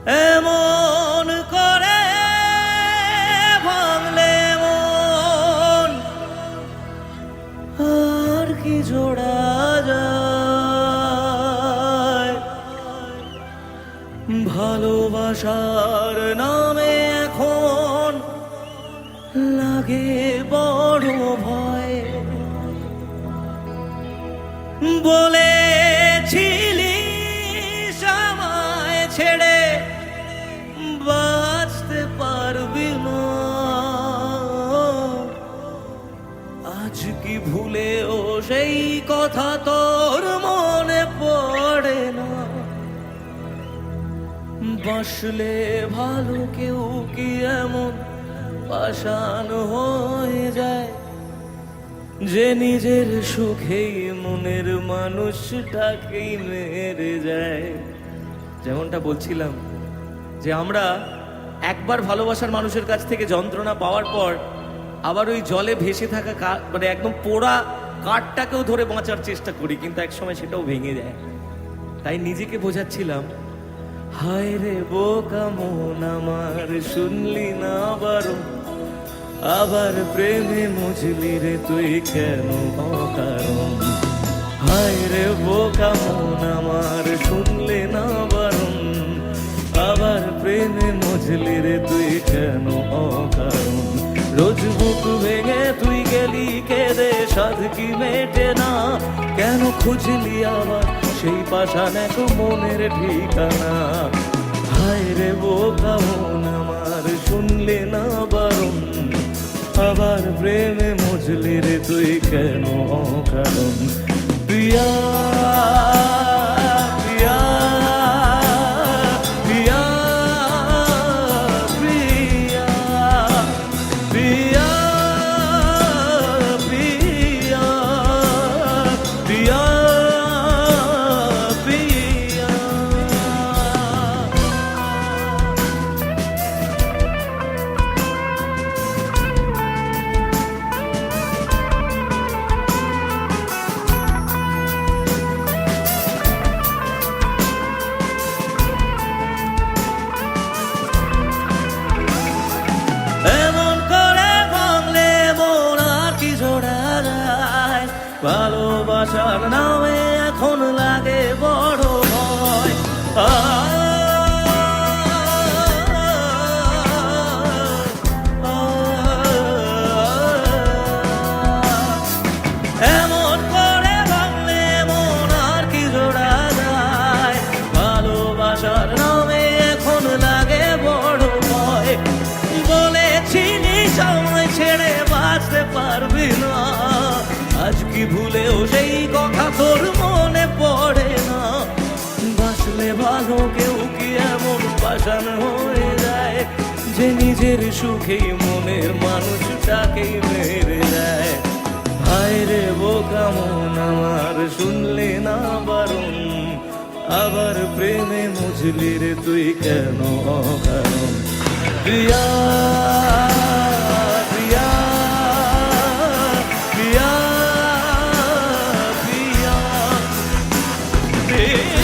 এমন করে ভাঙলে মন আর কি জোড়া যায়। ভালোবাসার নামে এখন লাগে বড় ভয়। বলেছিলি আমায় ছেড়ে বাঁচতে পারবি না, আজ কি ভুলেও সেই কথা তোর মনে পড়ে না। বাসলে ভালো কেউ কি এমন পাষাণ হয়ে যায় যে নিজের সুখেই মনের মানুষটাকেই মেরে যায়। যেমনটা বলছিলাম যে আমরা একবার ভালোবাসার মানুষের কাছ থেকে যন্ত্রণা পাওয়ার পর আবার ওই জলে ভেসে থাকা মানে একদম পোড়া কাঠটাকেও ধরে বাঁচার চেষ্টা করি, কিন্তু একসময় সেটাও ভেঙে যায়। তাই নিজেকে বোঝাচ্ছিলাম, হায় রে বোকা মন আমার, শুনলি না বারণ, আবার প্রেমে মজলি রে তুই কেন অকারণ। হায় রে বোকা মন আমার, শুনলে না বারণ, আবার প্রেমে মজলি রে তুই কেন অকারণ। রোজ বুক ভেঙে তুই গেলি কেঁদে, সাধ কি মেটে না, কেন খুঁজলি আবার সেই পাষাণ এক মনের ঠিকানা। হায় রে বোকা মন আমার, শুনলে না বারণ, আবার প্রেমে মজলি রে তুই কেন অকারণ। প্রিয়া প্রিয়া প্রিয়া প্রিয়া প্রিয়া প্রিয়া প্রিয়া প্রিয়া। এমন করে ভাঙলে মন আর কি জোড়া যায়। ভালোবাসার নামে এখন লাগে বড় ভয়। এমন করে ভাঙলে মন আর কি জোড়া যায়। ভালোবাসার নামে এখন লাগে বড় ভয়। বলেছিলি সময় ছেড়ে বাঁচতে পারবি না, আজ কি ভুলেও সেই কথা তোর মনে পড়ে না। বাঁচলে ভালো কেউ কি এমন পাষাণ হয়ে যায় যে নিজের সুখেই মনের মানুষটাকেই মেরে যায়। হায় রে বোকা মন আমার, শুনলে না বারণ, আবার প্রেমে মজলি রে তুই কেন অকারণ। প্রিয়া প্রিয়া প্রিয়া প্রিয়া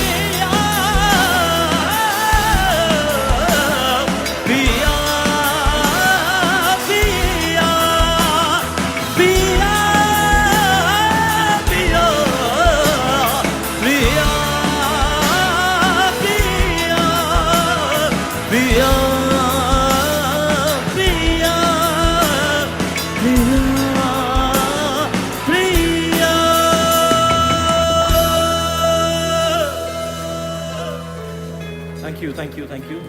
প্রিয়া প্রিয়া প্রিয়া প্রিয়া প্রিয়া প্রিয়া প্রিয়া প্রিয়া। Thank you.